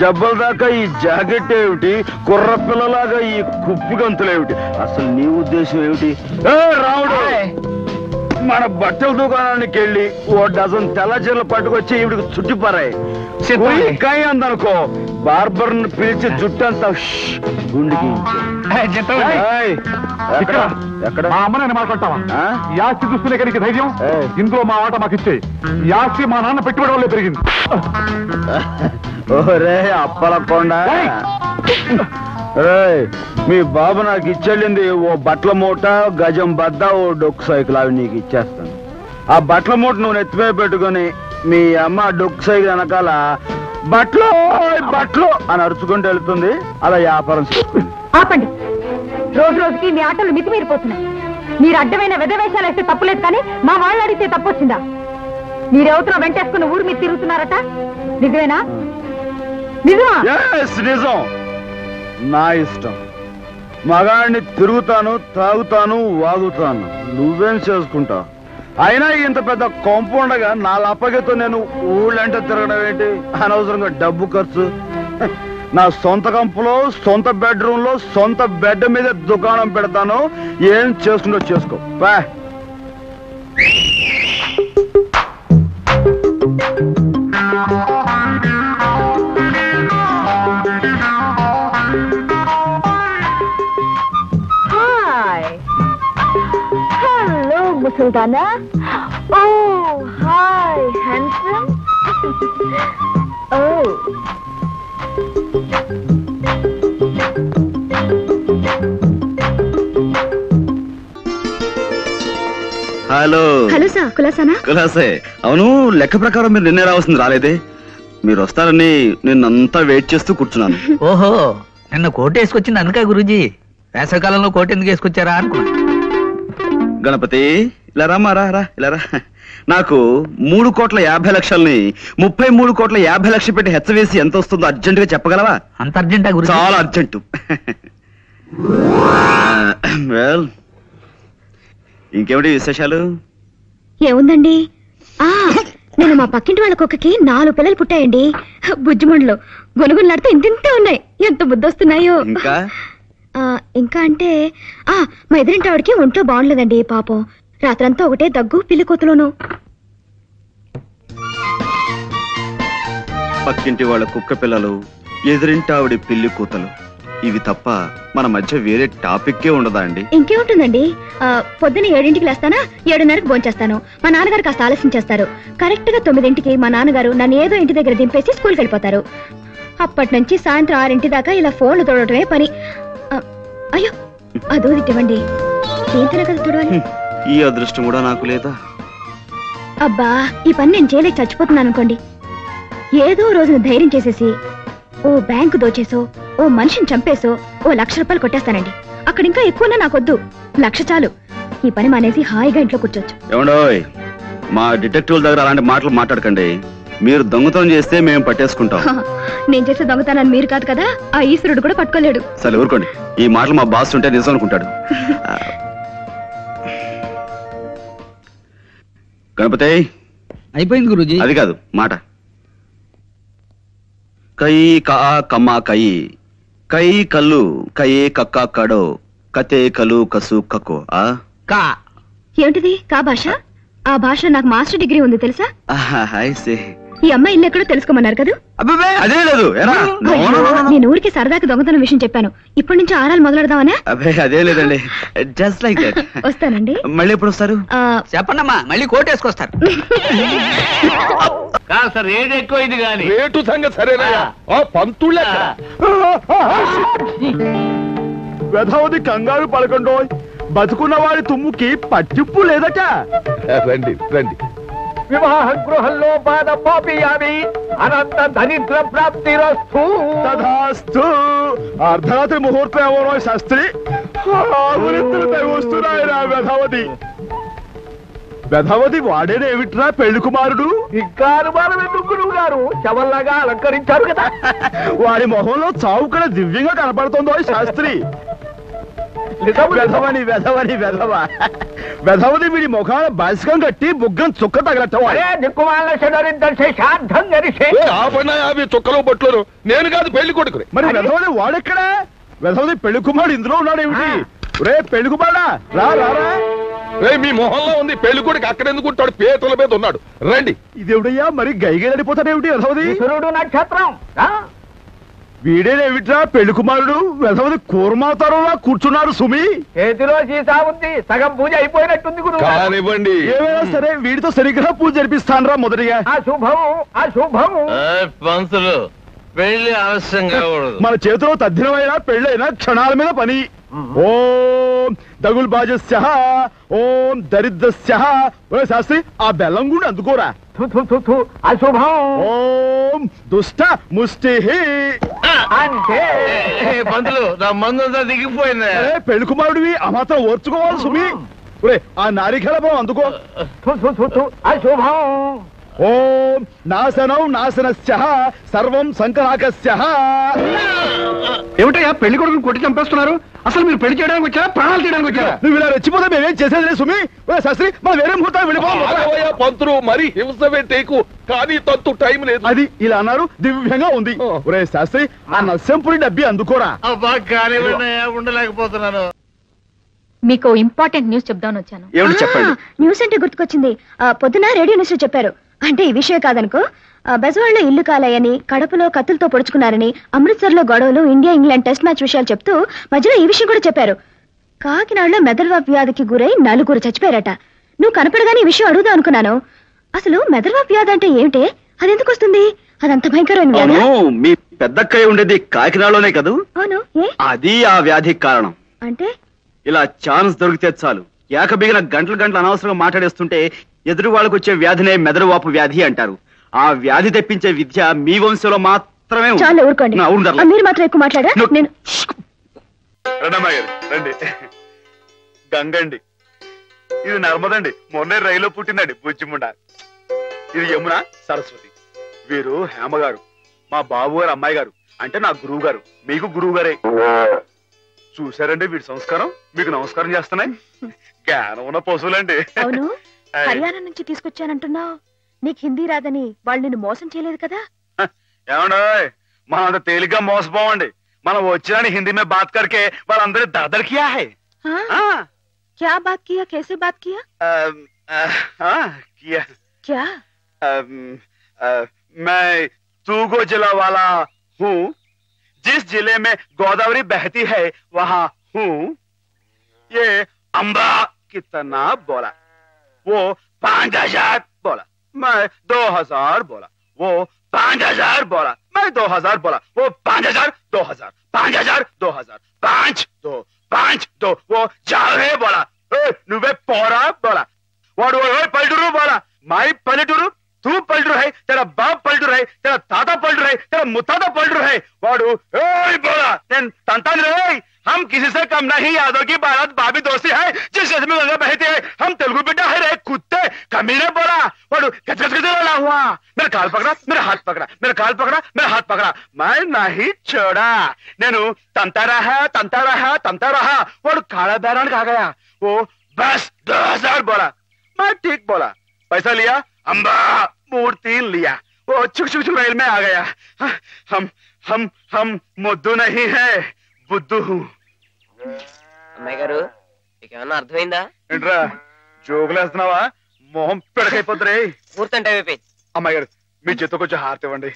జబ్బల దాకా ఈ జాకెట్ ఏమిటి, కుర్ర పిల్లలాగా ఈ కుప్పి గంతులేమిటి? అసలు నీ ఉద్దేశం ఏమిటి? రావుడు, మన బట్టల దుకాణానికి వెళ్ళి 1 డజన్ తెల్ల చీరలు పట్టుకొచ్చి ఈవిడికి చుట్టిపారాయి. కాయ అందనుకో, బార్బర్ పిలిచి జుట్టంతా గుండికి ఎక్కడ మా అమ్మ నేను మాట్లాడతావా? ఈ ఆస్తి చూస్తులే కానీ ధైర్యం. ఇందులో మా ఆట మాకు ఇచ్చే. ఈ ఆస్తి మా నాన్న పెట్టుబడి వల్లే పెరిగింది. ఓరే అప్పలకొండ, మీ బాబు నాకు ఇచ్చెళ్ళింది ఓ బట్టల మూట, గజం బద్ద, ఓ డొక్కు సైకిల్. అవి నీకు ఇచ్చేస్తాను. ఆ బట్టల మూట నువ్వు నెత్తిమే పెట్టుకుని మీ అమ్మ డొక్కు సైకిల్ వెనకాల బట్టలు బట్టలు అని అరుచుకుంటూ వెళ్తుంది. అలా వ్యాపారం చేసుకుంది. ఆపండి. రోజు రోజుకి మీ ఆటలు మితిమీరిపోతున్నాయి. మీరు అడ్డమైన వెధవేషాలు వేస్తే తప్పులేదు, కానీ మా వాళ్ళు అడిగితే తప్పు వచ్చిందా? మీరెవతలో వెంటేసుకుని ఊరు మీద తిరుగుతున్నారట, నిజమేనా? నిజమా? నిజం. నా ఇష్టం. మగాడిని తిరుగుతాను, తాగుతాను, వాగుతాను. నువ్వేం చేసుకుంటావు? అయినా ఇంత పెద్ద కాంపౌండ్గా నా లప్పగితో నేను ఊళ్ళంటే తిరగడం ఏంటి? అనవసరంగా డబ్బు ఖర్చు. నా సొంత కంపులో, సొంత బెడ్రూమ్ లో, సొంత బెడ్ మీద దుకాణం పెడతాను. ఏం చేసుకుంటో చేసుకో. బా. Sultana? Oh, hi, handsome. Oh. Hello. Hello sir, కులాసానా? కులాసే. అవును, లెక్క ప్రకారం మీరు నిన్నే రావాల్సింది, రాలేదే. మీరు వస్తారని నిన్నంతా వెయిట్ చేస్తూ కూర్చున్నాను. ఓహో, నిన్న కోట్ వేసుకొచ్చింది అందుకే గురూజీ. వేసవికాలంలో కోట్ ఎందుకు వేసుకొచ్చారా అనుకున్నా. గణపతి, ఇలా రామా, రా ఇలా రా. నాకు 3,50,00,000ని 33,50,00,000 పెట్టి హెచ్చవేసి ఎంత వస్తుందో అర్జెంట్ గా చెప్పగలవా? అంత అర్జెంటా గురూజీ? చాలా అర్జెంటు. వెల్, ఇంకేమిటి విశేషాలు? ఏముందండి, నేను మా పక్కింటి వాళ్ళ కుక్కకి 4 పిల్లలు పుట్టాయండి. బుజ్జిమండలు గొనుగులాడితే ఇంతింతే ఉన్నాయి. ఎంత బుద్ధొస్తున్నాయో. ఇంకా అంటే మా ఎదురింటి ఆవిడకి ఒంట్లో బాగుండలేదండి పాపం. రాత్రంతా ఒకటే దగ్గు, పిల్లి కోతలోను. పక్కింటి వాళ్ళ కుక్క పిల్లలు, ఎదురింటి ఆవిడ పిల్లి కూతలు, ఇవి తప్ప మన మధ్య వేరే టాపిక్కే ఉండదా అండి? ఇంకేముంటుందండి, పొద్దున్న 7ంటికి లేస్తానా, 7:30కి భోంచేస్తాను. మా నాన్నగారు కాస్త ఆలస్యం చేస్తారు. కరెక్ట్ గా 9ంటికి మా నాన్నగారు నన్ను ఏదో ఇంటి దగ్గర దింపేసి స్కూల్కి వెళ్ళిపోతారు. అప్పటి నుంచి సాయంత్రం 6 దాకా ఇలా ఫోన్లు తోడటమే పని. అయ్యో, అదో ఇవ్వండి. ఏంటనే కదా చూడాలి. ఈ అదృష్టం కూడా నాకు లేదా? అబ్బా, ఈ పని నేను చేయలేక చచ్చిపోతున్నాను అనుకోండి. ఏదో రోజున ధైర్యం చేసేసి ఓ బ్యాంకు దోచేసో, ఓ మనిషిని చంపేసో ఓ 1,00,000 రూపాయలు కొట్టేస్తానండి. అక్కడ ఇంకా ఎక్కువనా నాకొద్దు, 1,00,000 చాలు. ఈ పని మానేసి హాయిగా ఇంట్లో కూర్చోచ్చు. ఏమండోయ్, మా డిటెక్టివ్ల దగ్గర అలాంటి మాటలు మాట్లాడకండి. మీరు దొంగతనం చేస్తే మేము పట్టేసుకుంటాం. నేను చేసే దొంగతనాన్ని మీరు కాదు కదా, ఆ ఈశ్వరుడు కూడా పట్టుకోలేడు. సరే ఊరుకోండి, ఈ మాటలు మా బాస్ ఉంటే నిజం అనుకుంటాడు. గణపతి అయిపోయింది గురూజీ. అది కాదు మాట. కై కా కమ్మ కై కై కల్లు కయే కక్క కడో కతే కలు కసు కకో కా ఏమిటిది కా భాష? ఆ భాష నాకు మాస్టర్ డిగ్రీ ఉంది తెలుసా? సే ఈ అమ్మాయి ఇల్లు ఎక్కడో తెలుసుకోమన్నారు కదా? అబ్బే అదే లేదు. నేను ఊరికి సరదాకి దొంగతనం విషయం చెప్పాను. ఇప్పటి నుంచి ఆరాలు మొదలెడదామనా? అబ్బే అదే లేదండి, జస్ట్ లైక్ దట్. వస్తానండి. మళ్ళీ ఎప్పుడు వస్తారు? చెప్పండమ్మా, మళ్ళీ కోట్ వేసుకొస్తారు. కాదు సార్, రేటు ఎక్కువైంది కానీ రేటు సంగతి సరేనా? పంతుళ్ళ వెధవది కంగారు పడకండో, బతుకున్న వాడి తుమ్ముకి పట్టింపు లేదట. రండి రండి. వివాహ గృహంలో బాధ పాపియామి అనంత దరిద్ర ప్రాప్తిరస్తు. తథాస్తు. అర్ధరాత్రి ముహూర్తం ఎవరో శాస్త్రి వస్తున్నాయిరా. వెధవది వాడేనేమిట్రా పెళ్లి కుమారుడు? ఇంకా అనుమానం ఎందుకు గురువు గారు? శవల్లాగా అలంకరించారు కదా. వాడి మొహంలో చావు కూడా దివ్యంగా కనపడుతుందో శాస్త్రి. వెధవని వెధవని వెధవ వెధవది వీడి ముఖాన బాసికం కట్టి బుగ్గం చుక్క తగలట్టం. చుక్కలో బొట్లు నేను కాదు పెళ్లి కొడుకుని. మరి వెధవది వాడెక్కడా? వెధవది పెళ్లి కుమారుడు ఇందులో ఉన్నాడేమిటి? రే పెళ్లి కుమారుడా రా రారా. రే మీ మొహంలో ఉంది పెళ్లి కొడుకు, అక్కడ ఎందుకు ఉంటాడు? పేటల మీద ఉన్నాడు. రండి. ఇదేవిడయ్యా మరి గైగేడిపోతాడేమిటి వెధవది? నక్షత్రం వీడేనేమిట్రా పెళ్లి కుమారుడు? వెధవది కూర్మాతారులా కూర్చున్నారు సుమి. చేతిలో సీసా ఉంది, సగం పూజ అయిపోయినట్టుంది గురువు. కానివ్వండి. ఏమైనా సరే వీడితో సరిగ్గా పూజ జరిపిస్తానరా మొదటిగా. అశుభము పంతులు పెళ్లి ఆలస్యం కాకూడదు. మన చేతిలో తద్దినమైనా పెళ్ళైనా క్షణాల మీద పని. ఓం దగుల్ బాజస్య ఓం దరిద్రస్య. శాస్త్రి ఆ బెల్లం కూడా అందుకోరా. అశుభం. ఓం దుష్ట ముష్టి. అంటే పంతులు నా మందంతా దిగిపోయింది. పెళ్లి కుమారుడివి ఆ మాత్రం ఓర్చుకోవాలి సుమి. ఆ నారికేళం అందుకో. అశుభం. ఓం నాశనం నాశనస్య సర్వం సంకరాకస్య. ఏమిటయ్యా పెళ్లి కొడుకుని కొట్టి చంపేస్తున్నారు? అసలు మీరు పెళ్లి చేయడానికి వచ్చారా, ప్రాణాలు తీయడానికి వచ్చారా? నువ్వు ఇలా రెచ్చిపోతే మేమేం చేసేది లేదు సుమి. శాస్త్రి మనం వేరే ముహూర్తం వెళ్ళిపోవాలి. పంతులు మరి హింస పెట్టేకు, కానీ తంతు టైం లేదు. అది ఇలా అన్నారు, దివ్యంగా ఉంది. ఒరే శాస్త్రి ఆ నస్యంపురి డబ్బి అందుకోరా. ఉండలేకపోతున్నాను. మీకు ఇంపార్టెంట్ న్యూస్ చెప్దామని వచ్చాను. ఏమిటి చెప్పండి. న్యూస్ అంటే గుర్తుకొచ్చింది. పొద్దున రేడియో న్యూస్ లో చెప్పారు. అంటే ఈ విషయం కాదనుకో. బెజవాడలో ఇల్లు కాలాయని, కడపలో కత్తులతో పొడుచుకున్నారని, అమృత్సర్ లో గొడవలు, ఇండియా ఇంగ్లాండ్ టెస్ట్ మ్యాచ్ విషయాలు చెప్తూ మధ్యలో ఈ విషయం కూడా చెప్పారు. కాకినాడలో మెదడువాపు వ్యాధికి గురై 4 చచ్చిపోయారట. నువ్వు కనపడగానే ఈ విషయం అడుగుదాం అనుకున్నాను. అసలు మెదడువాపు వ్యాధి అంటే ఏమిటే? అది ఎందుకు వస్తుంది? అదంత భయంకరమైన వ్యాధి. మీ పెద్దక్కయ్య ఉండేది కాకినాడలోనే కదూ? అవును. అది ఆ వ్యాధికి కారణం. అంటే ఇలా ఛాన్స్ దొరికితే చాలు ఏకబిగిన గంటలు అనవసరంగా మాట్లాడేస్తుంటే ఎదురు వాళ్ళకు వచ్చే వ్యాధినే మెదడువాపు వ్యాధి అంటారు. ఆ వ్యాధి తెప్పించే విద్య మీ వంశంలో మాత్రమే ఉంది. చాలా ఊరుకోండి. మీరు మాత్రం ఎక్కువ మాట్లాడా? నేను రండి. గంగండి, ఇది నర్మదండి, మొన్నే రైల్లో పుట్టిందండి బుజ్జిముండ. ఇది యమున, సరస్వతి. వీరు హేమగారు, మా బాబు గారు అమ్మాయి గారు, అంటే నా గురువు గారు. మీకు గురువు గారే. చూసారండి వీడి సంస్కారం, మీకు నమస్కారం చేస్తున్నాయి. జ్ఞానం ఉన్న పశువులండి. అవును, హర్యానా నుంచి తీసుకొచ్చానంటున్నావు. నీకు హిందీ రాదని వాళ్ళు నిన్ను మోసం చేయలేదు కదా? ఏమండో మనం అంత తేలిగ్గా మోసపోవండి. మనం వచ్చిన హిందీ మే బాత్ కర్కే వాళ్ళందరూ దర్దర్ కియా హై. क्या बात किया? कैसे बात किया? किया क्या? मैं तूगो जिला वाला हूँ, जिस जिले में गोदावरी बहती है वहाँ हूँ. ये अम्बा कितना बोला, वो 5000 बोला, मैं 2000 बोला, वो 5000 बोला, मैं 2000 बोला, वो 5000 2000 5000 2000 5 2 वो जावे बोला, నువ్వే పోరా बोला, వాడు పల్లెటూరు बोला, మై పల్లెటూరు तू पलटू है, तेरा बाप पलटू है, तेरा ताता पलटू है, तेरा मुताता पलटू है। वाडू ओए बोला నేను తంతాను రే, हम किसी से कम नहीं, यादों की बारात भाभी दोस्ती है, जिस जैसे में गंगा बहती है, हम तेलुगु बेटा है रे कुत्ते कमीने बोला। वाडू गच गच गच लड़ा हुआ, मेरा काल पकड़ा, मेरा हाथ पकड़ा, मेरा काल पकड़ा, मेरा हाथ पकड़ा, मैं नहीं छोड़ा। నేను తంతా रहा। वाडू काला बैरान कहा गया, वो बस 2000 बोला। मैं ठीक बोला, पैसा लिया, अम्बा मूर्ति लिया, वो चुक चुक चुक रेल में आ गया। हम मुद्दू नहीं है, बुद्धू हूँ। అమ్మాయి గారు మీకేమన్నా అర్థమైందా? ఏంట్రా జోగులేస్తున్నావా? మొహం పెడకైపోతురే. పూర్తంటే అయిపోయింది. అమ్మాయి గారు మీ చేతితో కొంచెం హారతి ఇవ్వండి.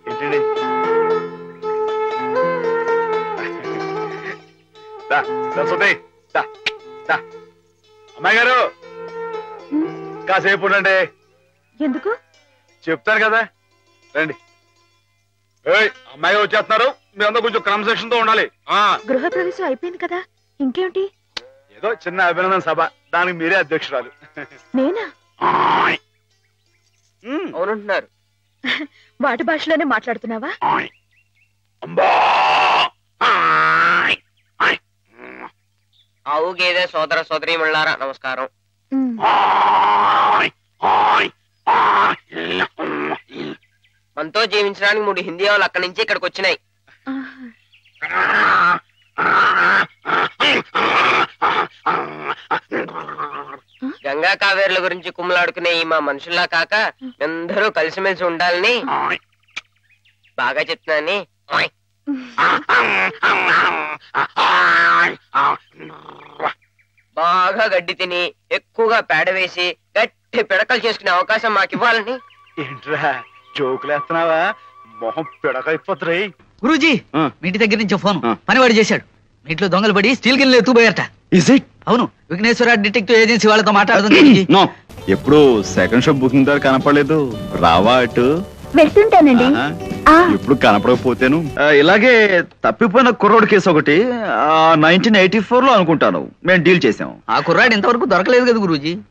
ఏంటండి సరస్వతి అమ్మాయి గారు కాసేపు ఉండండి. ఎందుకు? చెప్తాను కదా, రండి. అమ్మాయి గారు వచ్చేస్తున్నారు, మీరందరూ కొంచెం క్రమశిక్షణతో ఉండాలి. గృహ ప్రవేశం అయిపోయింది కదా, ఇంకేమిటి? ఏదో చిన్న అభినందన సభ, దానికి మీరే అధ్యక్షురాలు. నేనా? అవునంటున్నారు. వాటి భాషలోనే మాట్లాడుతున్నావా? ఆవు గేదె సోదర సోదరీమణులారా నమస్కారం. మనతో జీవించడానికి 3 హిందీ వాళ్ళు అక్కడి నుంచి ఇక్కడికి వచ్చినాయి. గంగా కావేరుల గురించి కుమ్మలాడుకునే ఈ మా మనుషుల్లా కాక అందరూ కలిసిమెలిసి ఉండాలని బాగా చెప్తున్నాని. బాగా గడ్డి తిని ఎక్కువగా పేడ వేసి గట్టి పిడకలు చేసుకునే అవకాశం మాకు ఇవ్వాలని. ఏంట్రా జోకులేస్తున్నావా? మొహం పిడకైపోతురే. గురూజీ మీ ఇంటి దగ్గర నుంచి ఫోన్ పనివాడు చేశాడు. మీ ఇంట్లో దొంగలు పడి స్టీల్ గిన్నెలు ఎత్తుపోయారట. అవును, విఘ్నేశ్వర డిటెక్టివ్ ఏజెన్సీ వాళ్ళతో మాట్లాడుతుంది. ఎప్పుడు సెకండ్ షో బుకింగ్ ద్వారా కనపడలేదు, రావా అటు? వెళ్తుంటానండి. ఇప్పుడు కనపడకపోతేను. ఇలాగే తప్పిపోయిన కుర్రోడ్ కేసు ఒకటి 1984 లో అనుకుంటాను మేము డీల్ చేసాం. ఆ కుర్రాడు ఇంతవరకు దొరకలేదు కదా గురూజీ.